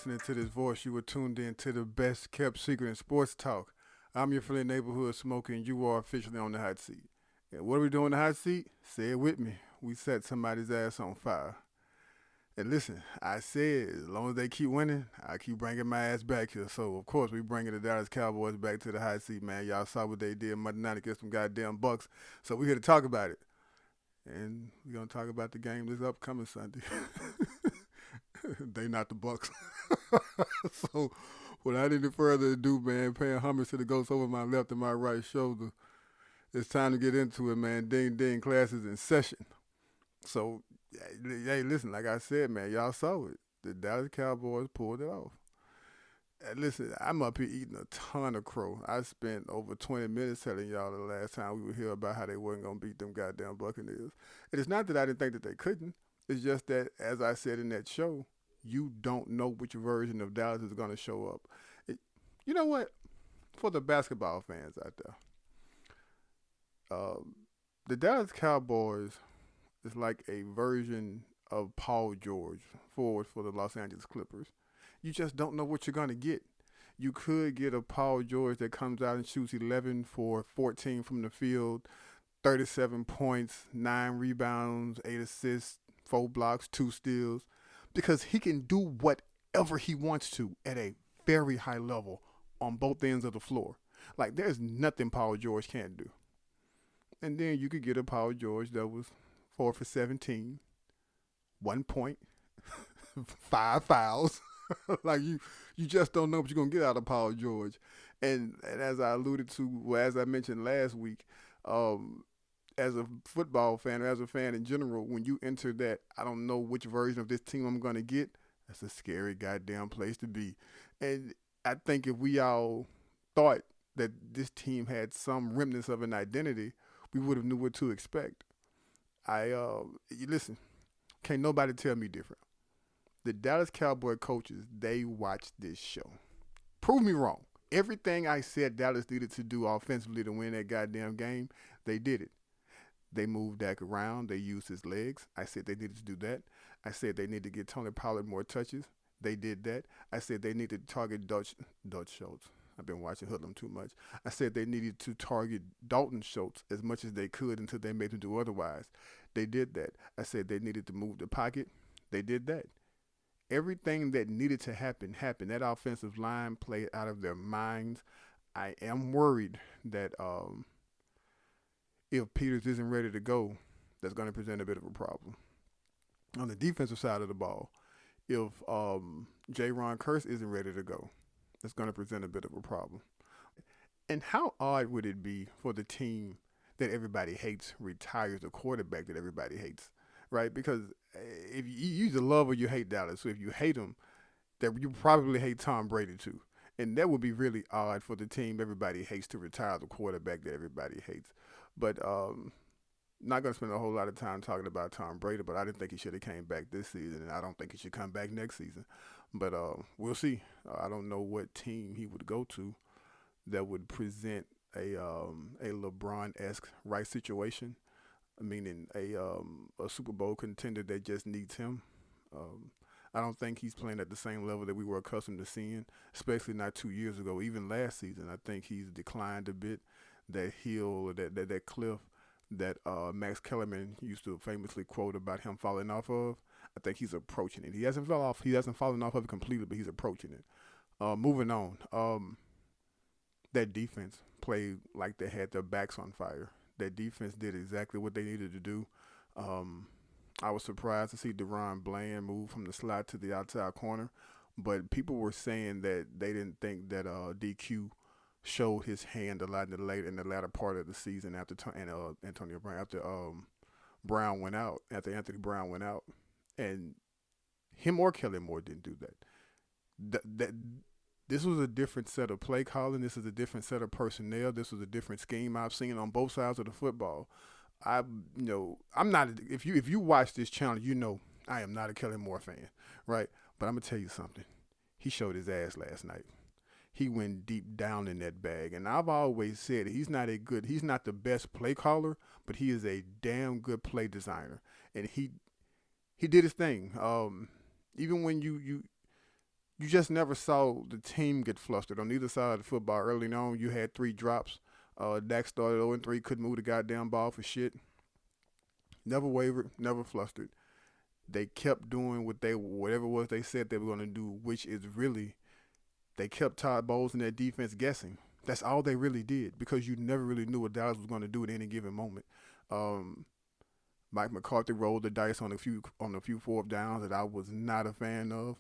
listening to this voice, you were tuned in to the best kept secret in sports talk. I'm your friendly neighborhood smoker, and you are officially on the hot seat. And what are we doing in the hot seat? Say it with me. We set somebody's ass on fire. And listen, I said as long as they keep winning, I keep bringing my ass back here. So of course we bringing the Dallas Cowboys back to the hot seat, man. Y'all saw what they did Monday night against them goddamn Bucks. So we here to talk about it, and we're gonna talk about the game this upcoming Sunday. They not the Bucks. So without any further ado, man, paying homage to the ghosts over my left and my right shoulder, it's time to get into it, man. Ding ding, class is in session. So, hey, listen, like I said, man, y'all saw it. The Dallas Cowboys pulled it off. And listen, I'm up here eating a ton of crow. I spent over 20 minutes telling y'all the last time we were here about how they wasn't going to beat them goddamn Buccaneers. And it's not that I didn't think that they couldn't. It's just that, as I said in that show, you don't know which version of Dallas is going to show up. You know what? For the basketball fans out there, the Dallas Cowboys is like a version of Paul George, forward for the Los Angeles Clippers. You just don't know what you're going to get. You could get a Paul George that comes out and shoots 11 for 14 from the field, 37 points, 9 rebounds, 8 assists, 4 blocks, 2 steals, because he can do whatever he wants to at a very high level on both ends of the floor. Like, there's nothing Paul George can't do. And then you could get a Paul George that was 4 for 17, 1 point, 5 fouls. Like, you just don't know what you're going to get out of Paul George. And as I alluded to, well, as I mentioned last week, as a football fan or as a fan in general, when you enter that, I don't know which version of this team I'm going to get, that's a scary goddamn place to be. And I think if we all thought that this team had some remnants of an identity, we would have knew what to expect. You listen, can't nobody tell me different. The Dallas Cowboy coaches, they watched this show. Prove me wrong. Everything I said Dallas needed to do offensively to win that goddamn game, they did it. They moved Dak around. They used his legs. I said they needed to do that. I said they need to get Tony Pollard more touches. They did that. I said they needed to target Dutch Schultz. I've been watching Hoodlum too much. I said they needed to target Dalton Schultz as much as they could until they made him do otherwise. They did that. I said they needed to move the pocket. They did that. Everything that needed to happen happened. That offensive line played out of their minds. I am worried that if Peters isn't ready to go, that's going to present a bit of a problem. On the defensive side of the ball, if Ron Curse isn't ready to go, that's going to present a bit of a problem. And how odd would it be for the team that everybody hates retires the quarterback that everybody hates, right? Because if you either love or you hate Dallas. So if you hate him, that you probably hate Tom Brady too. And that would be really odd for the team everybody hates to retire the quarterback that everybody hates. But not going to spend a whole lot of time talking about Tom Brady, but I didn't think he should have came back this season, and I don't think he should come back next season. But we'll see. I don't know what team he would go to that would present a LeBron-esque right situation, meaning a Super Bowl contender that just needs him. I don't think he's playing at the same level that we were accustomed to seeing, especially not 2 years ago. Even last season, I think he's declined a bit. That hill, that cliff that Max Kellerman used to famously quote about him falling off of, I think he's approaching it. He hasn't fallen off of it completely, but he's approaching it. Moving on, that defense played like they had their backs on fire. That defense did exactly what they needed to do. I was surprised to see Deron Bland move from the slot to the outside corner, but people were saying that they didn't think that DQ showed his hand a lot in the latter part of the season after Antonio Brown after Anthony Brown went out, and him or Kelly Moore didn't do that. This was a different set of play calling. This is a different set of personnel. This was a different scheme I've seen on both sides of the football. I'm not. If you watch this channel, you know I am not a Kelly Moore fan, right? But I'm gonna tell you something. He showed his ass last night. He went deep down in that bag, and I've always said he's not the best play caller, but he is a damn good play designer, and he did his thing. Even when you you just never saw the team get flustered on either side of the football. Early on, you had 3 drops. Dak started 0-3, couldn't move the goddamn ball for shit. Never wavered, never flustered. They kept doing whatever it was they said they were going to do, which is really they kept Todd Bowles and their defense guessing. That's all they really did because you never really knew what Dallas was going to do at any given moment. Um, Mike McCarthy rolled the dice on a few fourth downs that I was not a fan of,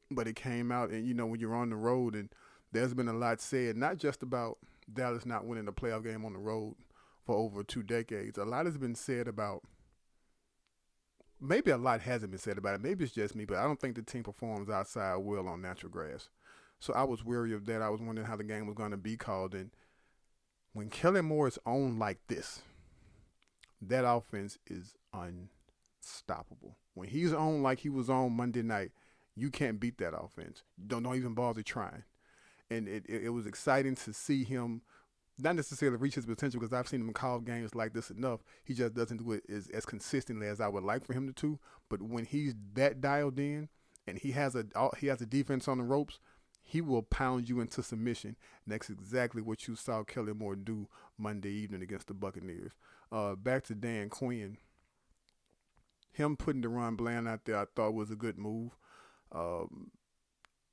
but it came out. And when you're on the road, and there's been a lot said, not just about Dallas not winning a playoff game on the road for over 2 decades. A lot has been said about. Maybe a lot hasn't been said about it. Maybe it's just me, but I don't think the team performs outside well on natural grass. So I was wary of that. I was wondering how the game was going to be called. And when Kellen Moore is on like this, that offense is unstoppable. When he's on like he was on Monday night, you can't beat that offense. Don't even bother trying. And it was exciting to see him not necessarily reach his potential because I've seen him call games like this enough. He just doesn't do it as consistently as I would like for him to. But when he's that dialed in and he has a defense on the ropes, he will pound you into submission. And that's exactly what you saw Kelly Moore do Monday evening against the Buccaneers. Back to Dan Quinn. Him putting DeRon Bland out there I thought was a good move.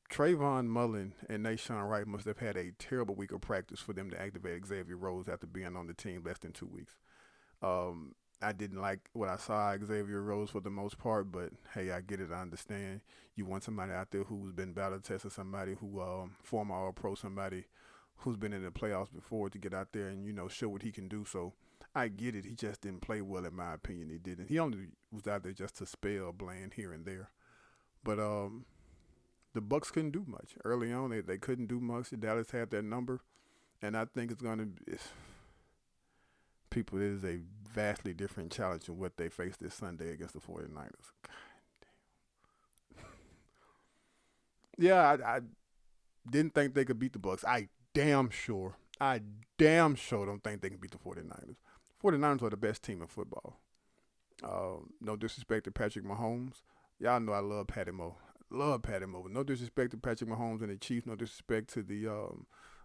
Trayvon Mullen and Nashawn Wright must have had a terrible week of practice for them to activate Xavier Rhodes after being on the team less than 2 weeks. I didn't like what I saw Xavier Rhodes for the most part, but hey, I get it. I understand. You want somebody out there who's been battle tested, somebody who former All-Pro, somebody who's been in the playoffs before to get out there and show what he can do. So I get it. He just didn't play well, in my opinion. He didn't. He only was out there just to spell Bland here and there. But the Bucks couldn't do much early on. They couldn't do much. Dallas had that number, and I think it's going to be. People, it is a vastly different challenge than what they faced this Sunday against the 49ers. God damn. Yeah, I didn't think they could beat the Bucks. I damn sure don't think they can beat the 49ers. 49ers are the best team in football. No disrespect to Patrick Mahomes. Y'all know I love Patty Mo. No disrespect to Patrick Mahomes and the Chiefs. No disrespect to the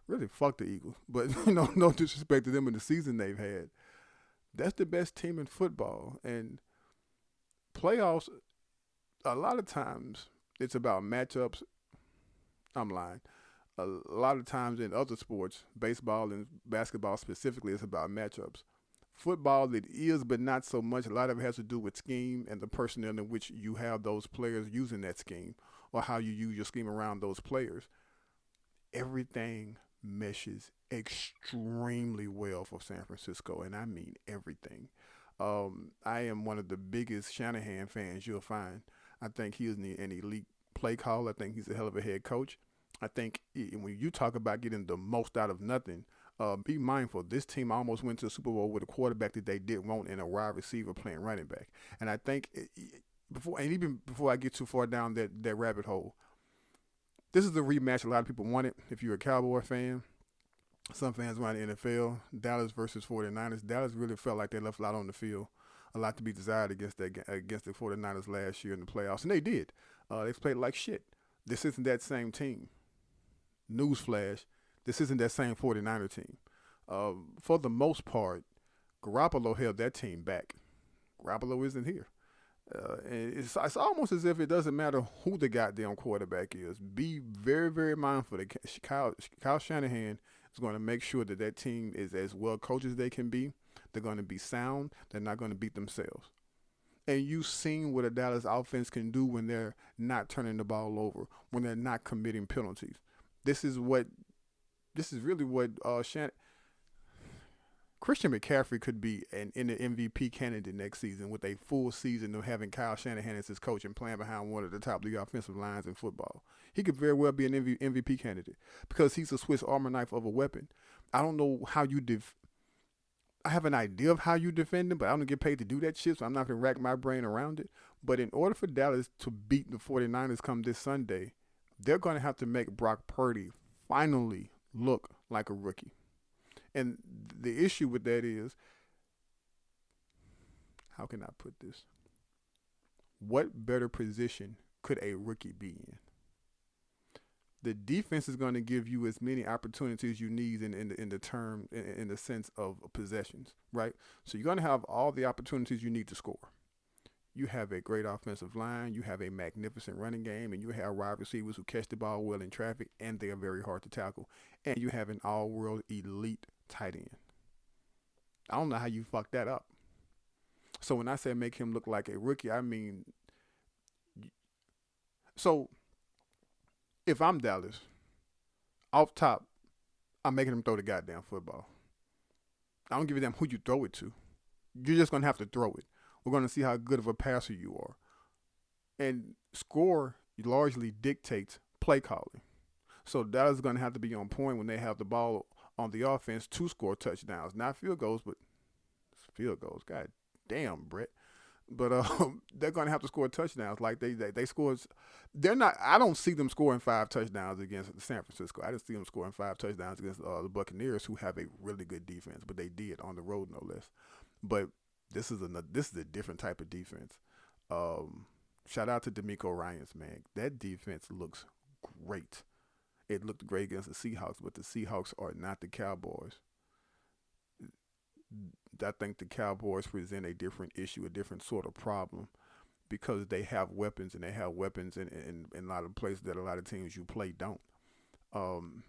really fuck the Eagles. But no disrespect to them in the season they've had. That's the best team in football. And playoffs, a lot of times it's about matchups. I'm lying. A lot of times in other sports, baseball and basketball specifically, it's about matchups. Football, it is, but not so much. A lot of it has to do with scheme and the personnel in which you have those players using that scheme or how you use your scheme around those players. Everything meshes extremely well for San Francisco, and I mean everything. I am one of the biggest Shanahan fans you'll find. I think he is an elite play caller. I think he's a hell of a head coach. I think when you talk about getting the most out of nothing, be mindful. This team almost went to the Super Bowl with a quarterback that they didn't want and a wide receiver playing running back. And I think even before I get too far down that rabbit hole, this is a rematch a lot of people wanted. If you're a Cowboy fan, some fans around the NFL, Dallas versus 49ers. Dallas really felt like they left a lot on the field, a lot to be desired against the 49ers last year in the playoffs, and they did. They played like shit. This isn't that same team. Newsflash, this isn't that same 49er team. For the most part, Garoppolo held that team back. Garoppolo isn't here. And it's almost as if it doesn't matter who the goddamn quarterback is. Be very, very mindful that Kyle Shanahan is going to make sure that team is as well coached as they can be. They're going to be sound. They're not going to beat themselves. And you've seen what a Dallas offense can do when they're not turning the ball over, when they're not committing penalties. This is really what Christian McCaffrey could be an MVP candidate next season with a full season of having Kyle Shanahan as his coach and playing behind one of the top league offensive lines in football. He could very well be an MVP candidate because he's a Swiss armor knife of a weapon. I don't know how you I have an idea of how you defend him, but I don't get paid to do that shit, so I'm not going to rack my brain around it. But in order for Dallas to beat the 49ers come this Sunday, they're going to have to make Brock Purdy finally look like a rookie. And the issue with that is, how can I put this? What better position could a rookie be in? The defense is going to give you as many opportunities you need in the term in the sense of possessions, right? So you're going to have all the opportunities you need to score. You have a great offensive line, you have a magnificent running game, and you have wide receivers who catch the ball well in traffic, and they are very hard to tackle. And you have an all-world elite tight end. I don't know how you fuck that up. So when I say make him look like a rookie, I mean, so if I'm Dallas, off top, I'm making him throw the goddamn football. I don't give a damn who you throw it to. You're just gonna have to throw it. We're gonna see how good of a passer you are. And score largely dictates play calling. So Dallas is gonna have to be on point when they have the ball on the offense to score touchdowns, not field goals, but field goals. God damn, Brett. But they're going to have to score touchdowns like they scored. They're not. I don't see them scoring 5 touchdowns against San Francisco. I just see them scoring 5 touchdowns against the Buccaneers, who have a really good defense. But they did on the road, no less. But this is a different type of defense. Shout out to D'Amico Ryans, man. That defense looks great. It looked great against the Seahawks, but the Seahawks are not the Cowboys. I think the Cowboys present a different issue, a different sort of problem, because they have weapons, and they have weapons in a lot of places that a lot of teams you play don't. Um,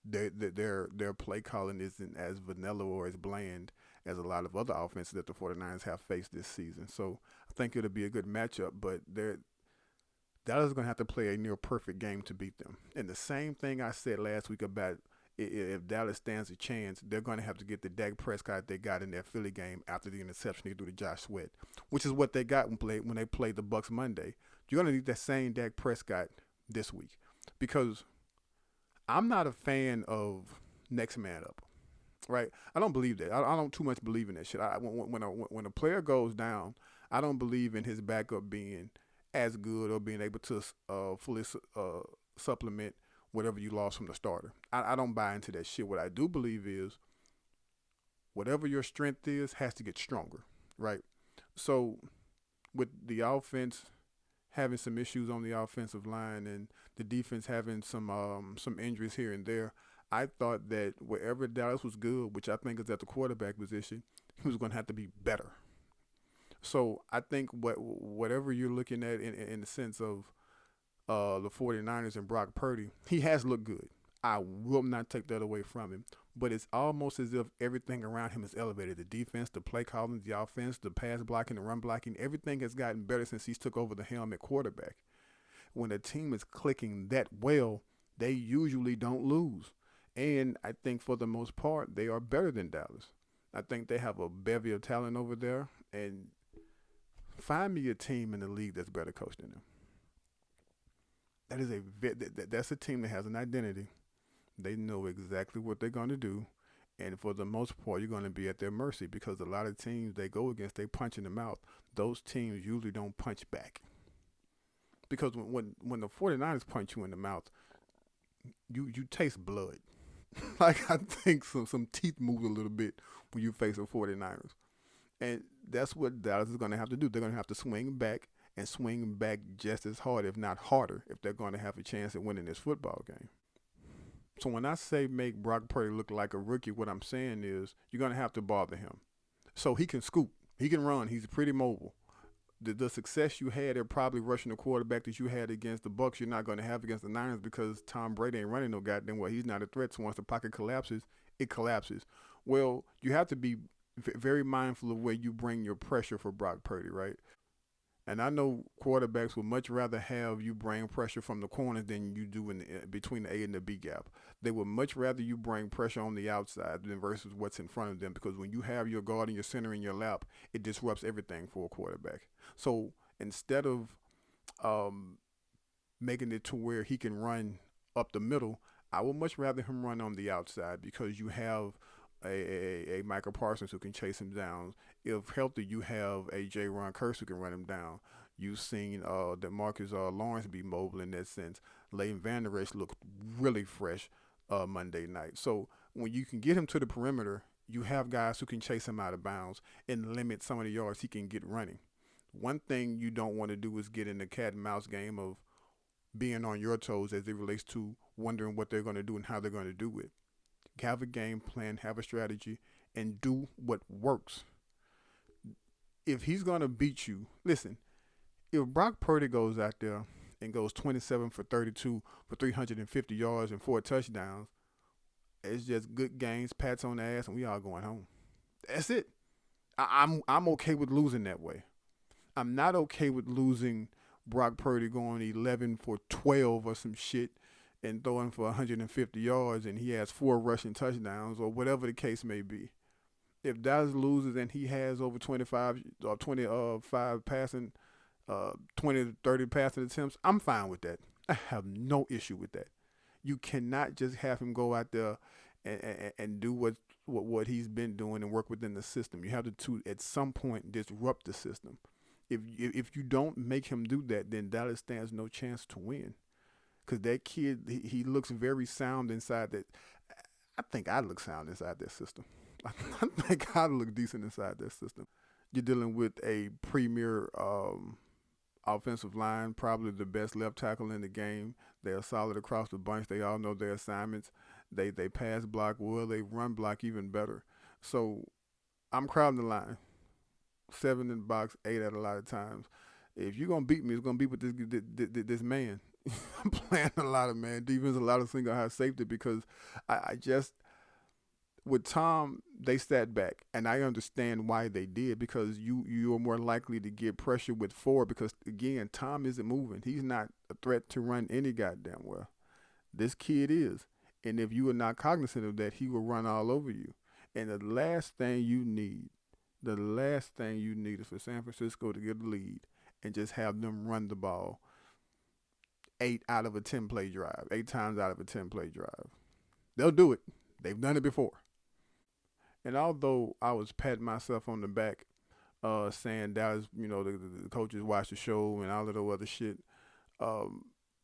their play calling isn't as vanilla or as bland as a lot of other offenses that the 49ers have faced this season. So I think it'll be a good matchup, but Dallas is going to have to play a near perfect game to beat them. And the same thing I said last week about if Dallas stands a chance, they're going to have to get the Dak Prescott they got in their Philly game after the interception they threw to Josh Sweat, which is what they got when they played the Bucs Monday. You're going to need that same Dak Prescott this week, because I'm not a fan of next man up, right? I don't believe that. I don't too much believe in that shit. When a player goes down, I don't believe in his backup being as good or being able to fully supplement whatever you lost from the starter. I don't buy into that shit. What I do believe is whatever your strength is has to get stronger, right? So with the offense having some issues on the offensive line and the defense having some injuries here and there, I thought that wherever Dallas was good, which I think is at the quarterback position, he was going to have to be better. So I think whatever you're looking at in the sense of the 49ers and Brock Purdy, he has looked good. I will not take that away from him. But it's almost as if everything around him is elevated. The defense, the play calling, the offense, the pass blocking, the run blocking, everything has gotten better since he's took over the helm at quarterback. When a team is clicking that well, they usually don't lose. And I think for the most part, they are better than Dallas. I think they have a bevy of talent over there. And find me a team in the league that's better coached than them. That's a team that has an identity. They know exactly what they're going to do, and for the most part, you're going to be at their mercy, because a lot of teams they go against, they punch in the mouth. Those teams usually don't punch back, because when the 49ers punch you in the mouth, you taste blood. Like, I think some teeth move a little bit when you face the 49ers, and that's what Dallas is going to have to do. They're going to have to swing back, and swing back just as hard, if not harder, if they're going to have a chance at winning this football game. So when I say make Brock Purdy look like a rookie, what I'm saying is you're going to have to bother him. So he can scoop. He can run. He's pretty mobile. The success you had at probably rushing the quarterback that you had against the Bucs, you're not going to have against the Niners, because Tom Brady ain't running no goddamn well. He's not a threat. So once the pocket collapses, it collapses. Well, you have to be very mindful of where you bring your pressure for Brock Purdy, right? And I know quarterbacks would much rather have you bring pressure from the corners than you do between the A and the B gap. They would much rather you bring pressure on the outside than versus what's in front of them, because when you have your guard and your center in your lap, it disrupts everything for a quarterback. So instead of making it to where he can run up the middle, I would much rather him run on the outside, because you have a Michael Parsons who can chase him down. If healthy, you have a Ron Curse who can run him down. You've seen that Marcus Lawrence be mobile in that sense. Leighton Vander Esch looked really fresh Monday night. So when you can get him to the perimeter, you have guys who can chase him out of bounds and limit some of the yards he can get running. One thing you don't want to do is get in the cat and mouse game of being on your toes as it relates to wondering what they're going to do and how they're going to do it. Have a game plan, have a strategy, and do what works. If he's going to beat you, listen, if Brock Purdy goes out there and goes 27 for 32 for 350 yards and 4 touchdowns, it's just good games, pats on the ass, and we all going home. That's it. I'm okay with losing that way. I'm not okay with losing Brock Purdy going 11 for 12 or some shit and throwing for 150 yards and he has 4 rushing touchdowns or whatever the case may be. If Dallas loses and he has over 25 or 25 passing, 20 to 30 passing attempts, I'm fine with that. I have no issue with that. You cannot just have him go out there and do what he's been doing and work within the system. You have to at some point disrupt the system. If you don't make him do that, then Dallas stands no chance to win. Because that kid, he looks very sound inside that. I think I look sound inside that system. I think I look decent inside that system. You're dealing with a premier offensive line, probably the best left tackle in the game. They're solid across the bunch. They all know their assignments. They pass block well. They run block even better. So I'm crowding the line. 7 in the box, 8 at a lot of times. If you're going to beat me, it's going to be with this man. I'm playing a lot of man defense, a lot of single high safety because I just, with Tom, they sat back, and I understand why they did because you are more likely to get pressure with 4 because, again, Tom isn't moving. He's not a threat to run any goddamn well. This kid is. And if you are not cognizant of that, he will run all over you. And the last thing you need is for San Francisco to get a lead and just have them run the ball 8 out of a 10-play drive, 8 times out of a 10-play drive. They'll do it. They've done it before. And although I was patting myself on the back, saying Dallas, the coaches watch the show and all of the other shit,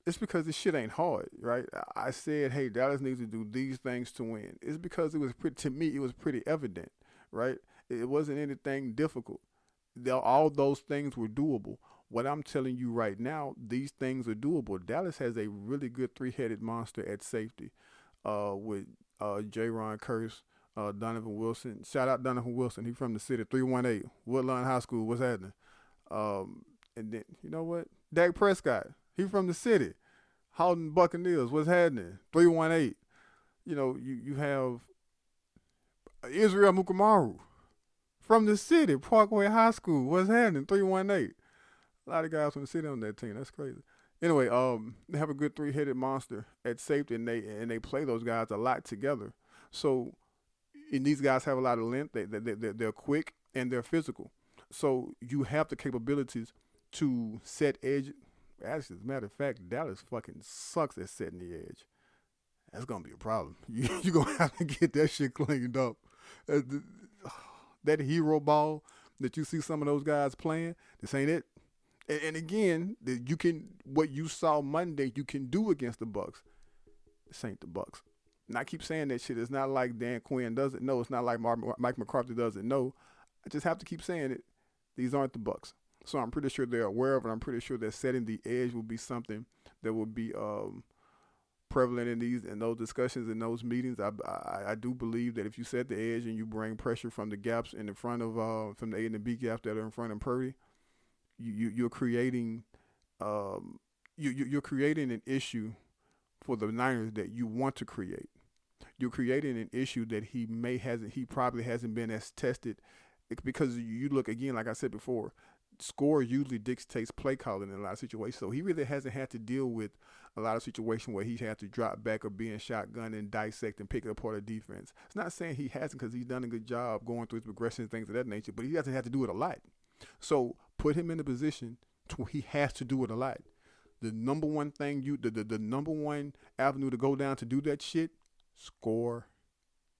it's because this shit ain't hard, right? I said, hey, Dallas needs to do these things to win. It's because to me, it was pretty evident, right? It wasn't anything difficult. All those things were doable. What I'm telling you right now, these things are doable. Dallas has a really good 3-headed monster at safety with Jaron Curse, Donovan Wilson. Shout out Donovan Wilson. He's from the city, 318, Woodlawn High School. What's happening? And then, you know what? Dak Prescott. He's from the city. Houghton Buccaneers. What's happening? 318. You have Israel Mukamaru from the city, Parkway High School. What's happening? 318. A lot of guys from the city on that team. That's crazy. Anyway, they have a good 3-headed monster at safety, and they play those guys a lot together. So, and these guys have a lot of length. They're quick and they're physical. So you have the capabilities to set edge. Actually, as a matter of fact, Dallas fucking sucks at setting the edge. That's gonna be a problem. You're gonna have to get that shit cleaned up. That hero ball that you see some of those guys playing, this ain't it. And again, what you saw Monday, you can do against the Bucs. This ain't the Bucs. And I keep saying that shit. It's not like Dan Quinn doesn't know. It's not like Mike McCarthy doesn't know. I just have to keep saying it. These aren't the Bucs. So I'm pretty sure they're aware of it. I'm pretty sure that setting the edge will be something that will be prevalent in those discussions, in those meetings. I do believe that if you set the edge and you bring pressure from the gaps in the front of from the A and the B gaps that are in front of Purdy, you're creating you're creating an issue for the Niners that you want to create. You're creating an issue that he probably hasn't been as tested, because you look again, like I said before, score usually dictates play calling in a lot of situations. So he really hasn't had to deal with a lot of situations where he had to drop back or be in shotgun and dissect and pick apart a defense. It's not saying he hasn't, because he's done a good job going through his progressions, things of that nature, but he hasn't had to do it a lot. So put him in a position to where he has to do it a lot. The number one thing the number one avenue to go down to do that shit, score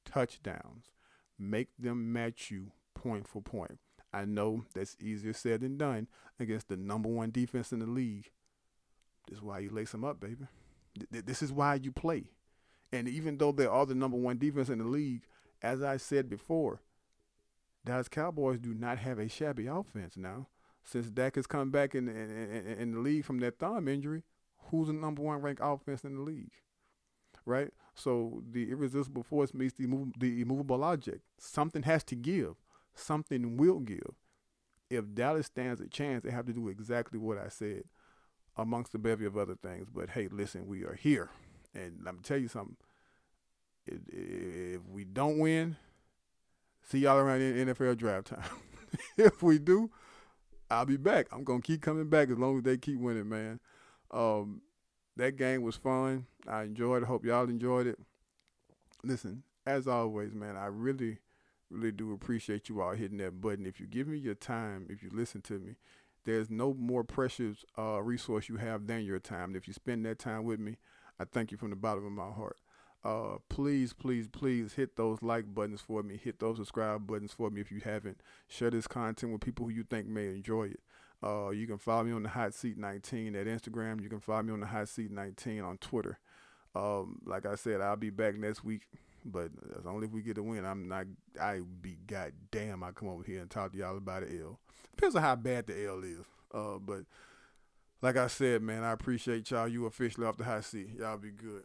touchdowns. Make them match you point for point. I know that's easier said than done against the number one defense in the league. This is why you lace them up, baby. This is why you play. And even though they are the number one defense in the league, as I said before, Dallas Cowboys do not have a shabby offense now. Since Dak has come back in the league from that thumb injury, Who's the number one ranked offense in the league? Right? So the irresistible force meets the immovable object. Something has to give. Something will give. If Dallas stands a chance, they have to do exactly what I said, amongst a bevy of other things. But hey, listen, we are here. And let me tell you something. If we don't win, see y'all around in NFL draft time. If we do, I'll be back. I'm going to keep coming back as long as they keep winning, man. Um, that game was fun. I enjoyed it. Hope y'all enjoyed it. Listen, as always, man, I really, really do appreciate you all hitting that button. If you give me your time, if you listen to me, there's no more precious resource you have than your time. And if you spend that time with me, I thank you from the bottom of my heart. Please, please, please hit those like buttons for me. Hit those subscribe buttons for me if you haven't. Share this content with people who you think may enjoy it. You can follow me on the Hot Seat 19 at Instagram. You can follow me on the Hot Seat 19 on Twitter. Like I said, I'll be back next week, but that's only if we get a win. I be goddamn. I come over here and talk to y'all about the L. Depends on how bad the L is. But like I said, man, I appreciate y'all. You officially off the hot seat. Y'all be good.